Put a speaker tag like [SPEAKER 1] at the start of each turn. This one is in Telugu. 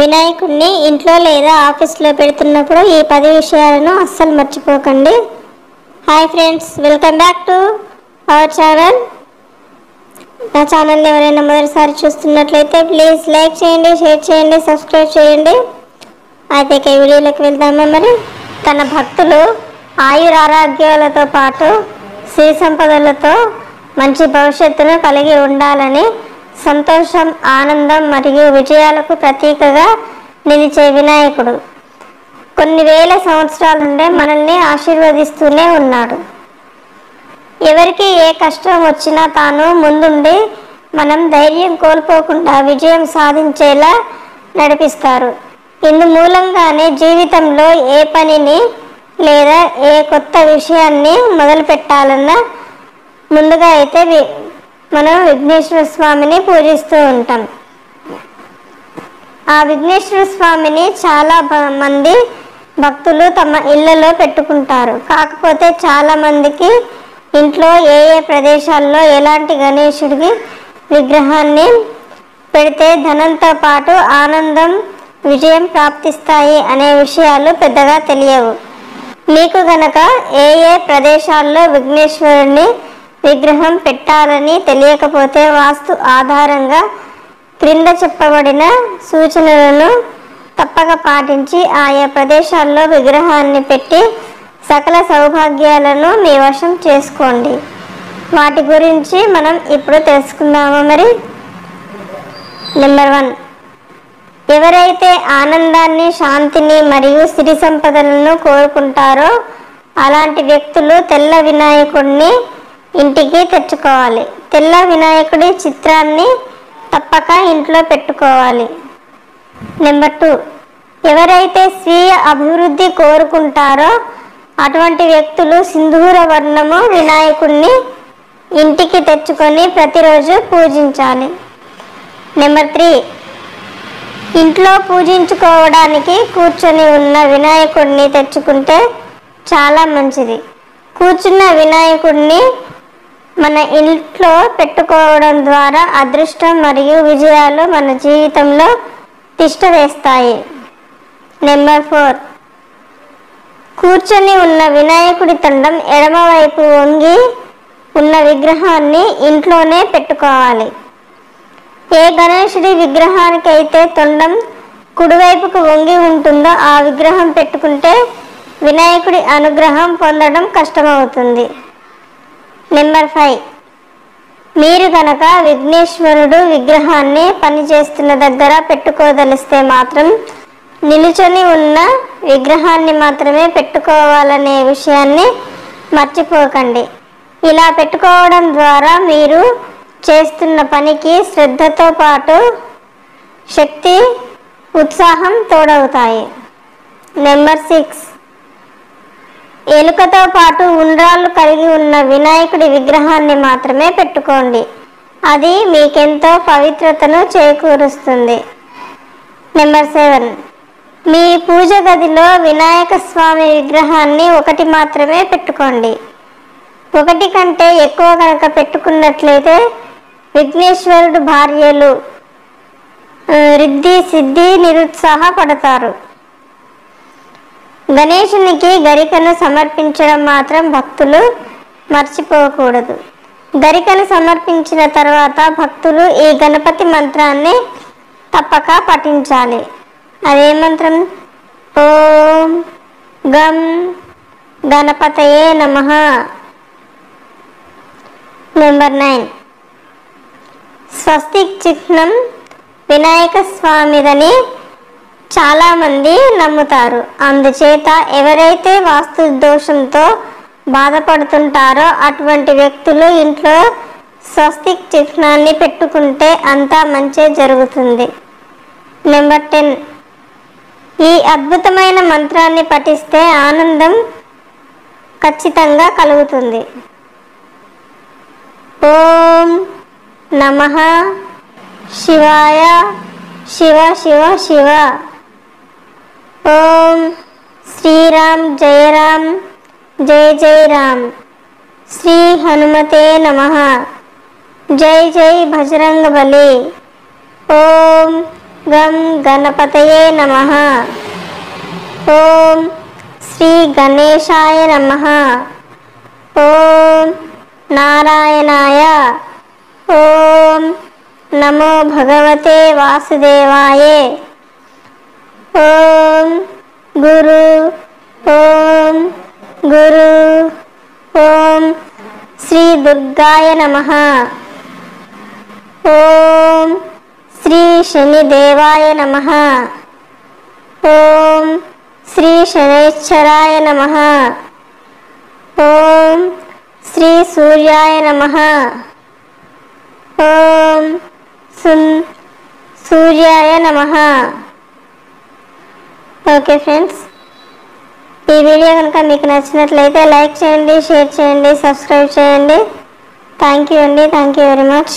[SPEAKER 1] వినాయకుడిని ఇంట్లో లేదా ఆఫీస్లో పెడుతున్నప్పుడు ఈ 10 విషయాలను అస్సలు మర్చిపోకండి. Hi friends, welcome back to our channel. నా ఛానల్ని ఎవరైనా మొదటిసారి చూస్తున్నట్లయితే ప్లీజ్ లైక్ చేయండి, షేర్ చేయండి, సబ్స్క్రైబ్ చేయండి. అయితే ఈ వీడియోలోకి వెళ్దామా. మరి తన భక్తులు ఆయురారోగ్యాలతో పాటు శ్రీ సంపదలతో మంచి భవిష్యత్తును కలిగి ఉండాలని, సంతోషం, ఆనందం మరియు విజయాలకు ప్రతీకగా నిలిచే వినాయకుడు కొన్ని వేల సంవత్సరాల నుండి మనల్ని ఆశీర్వదిస్తూనే ఉన్నాడు. ఎవరికి ఏ కష్టం వచ్చినా తాను ముందుండి మనం ధైర్యం కోల్పోకుండా విజయం సాధించేలా నడిపిస్తారు. ఇందు మూలంగానే జీవితంలో ఏ పనిని లేదా ఏ కొత్త విషయాన్ని మొదలు పెట్టాలన్నా ముందుగా అయితే మనం విఘ్నేశ్వర స్వామిని పూజిస్తూ ఉంటాం. ఆ విఘ్నేశ్వర స్వామిని చాలా మంది భక్తులు తమ ఇళ్లలో పెట్టుకుంటారు. కాకపోతే చాలా మందికి ఇంట్లో ఏ ప్రదేశాల్లో ఎలాంటి గణేశుడికి విగ్రహాన్ని పెడితే ధనంతో పాటు ఆనందం, విజయం ప్రాప్తిస్తాయి అనే విషయాలు పెద్దగా తెలియవు. మీకు గనక ఏ ప్రదేశాల్లో విఘ్నేశ్వరుని విగ్రహం పెట్టాలని తెలియకపోతే వాస్తు ఆధారంగా క్రింద చెప్పబడిన సూచనలను తప్పక పాటించి ఆయా ప్రదేశాల్లో విగ్రహాన్ని పెట్టి సకల సౌభాగ్యాలను మీ వశం చేసుకోండి. వాటి గురించి మనం ఇప్పుడు తెలుసుకుందాము. మరి నెంబర్ 1, ఎవరైతే ఆనందాన్ని, శాంతిని మరియు సిరి సంపదలను కోరుకుంటారో అలాంటి వ్యక్తులు తెల్ల వినాయకుడిని ఇంటికి తెచ్చుకోవాలి. తెల్ల వినాయకుడి చిత్రాన్ని తప్పక ఇంట్లో పెట్టుకోవాలి. నెంబర్ 2, ఎవరైతే స్వీయ అభివృద్ధి కోరుకుంటారో అటువంటి వ్యక్తులు సింధూర వర్ణము వినాయకుడిని ఇంటికి తెచ్చుకొని ప్రతిరోజు పూజించాలి. నెంబర్ 3, ఇంట్లో పూజించుకోవడానికి కూర్చొని ఉన్న వినాయకుడిని తెచ్చుకుంటే చాలా మంచిది. కూర్చున్న వినాయకుడిని మన ఇంట్లో పెట్టుకోవడం ద్వారా అదృష్టం మరియు విజయాలు మన జీవితంలో తిష్ట వేస్తాయి. నెంబర్ 4, కూర్చొని ఉన్న వినాయకుడి తొండం ఎడమవైపు వంగి ఉన్న విగ్రహాన్ని ఇంట్లోనే పెట్టుకోవాలి. ఏ గణేశుడి విగ్రహానికైతే తొండం కుడివైపుకు వంగి ఉంటుందో ఆ విగ్రహం పెట్టుకుంటే వినాయకుడి అనుగ్రహం పొందడం కష్టమవుతుంది. నెంబర్ 5, మీరు కనుక విఘ్నేశ్వరుడు విగ్రహాన్ని పనిచేస్తున్న దగ్గర పెట్టుకోదలిస్తే మాత్రం నిలుచొని ఉన్న విగ్రహాన్ని మాత్రమే పెట్టుకోవాలనే విషయాన్ని మర్చిపోకండి. ఇలా పెట్టుకోవడం ద్వారా మీరు చేస్తున్న పనికి శ్రద్ధతో పాటు శక్తి, ఉత్సాహం తోడవుతాయి. నెంబర్ 6, ఎలుకతో పాటు ఉండ్రాళ్ళు కలిగి ఉన్న వినాయకుడి విగ్రహాన్ని మాత్రమే పెట్టుకోండి. అది మీకెంతో పవిత్రతను చేకూరుస్తుంది. నెంబర్ 7, మీ పూజ గదిలో వినాయక స్వామి విగ్రహాన్ని 1 మాత్రమే పెట్టుకోండి. 1 కంటే ఎక్కువ కనుక పెట్టుకున్నట్లయితే విఘ్నేశ్వరుడు భార్యలు రిద్ధి సిద్ధి నిరుత్సాహపడతారు. గణేశునికి గరికను సమర్పించడం మాత్రం భక్తులు మర్చిపోకూడదు. గరికను సమర్పించిన తర్వాత భక్తులు ఈ గణపతి మంత్రాన్ని తప్పక పఠించాలి. అదే మంత్రం? ఓం గం గణపతయే నమః. నెంబర్ 9, స్వస్తిక్ చిహ్నం వినాయక స్వామిదని చాలామంది నమ్ముతారు. అందుచేత ఎవరైతే వాస్తు దోషంతో బాధపడుతుంటారో అటువంటి వ్యక్తులు ఇంట్లో స్వస్తిక్ చిహ్నాన్ని పెట్టుకుంటే అంతా మంచి జరుగుతుంది. నెంబర్ 10, ఈ అద్భుతమైన మంత్రాన్ని పఠిస్తే ఆనందం ఖచ్చితంగా కలుగుతుంది. ఓం నమః శివాయ శివ శివ శివ. ఓం శ్రీరామ్ జయ రామ్ జయ జయ రామ్. శ్రీ హనుమతే నమః. జై జై బజరంగబలి. ఓం గం గణపతయే నమః. ఓం శ్రీ గణేశాయ నమః. ఓం నారాయణాయ. ఓం నమో భగవతే వాసుదేవాయ. ఓం గురు. ఓం గురు. ఓం శ్రీ దుర్గాయ నమః. ఓం శ్రీ శనిదేవాయ నమః. ఓం శ్రీ శనైశ్చరాయ నమః. ఓం శ్రీ సూర్యాయ నమః. ఓం సూర్యాయ నమః. ఓకే ఫ్రెండ్స్, ఈ వీడియో కనుక మీకు నచ్చినట్లయితే లైక్ చేయండి, షేర్ చేయండి, సబ్స్క్రైబ్ చేయండి. థ్యాంక్ యూ అండి. Thank you very much.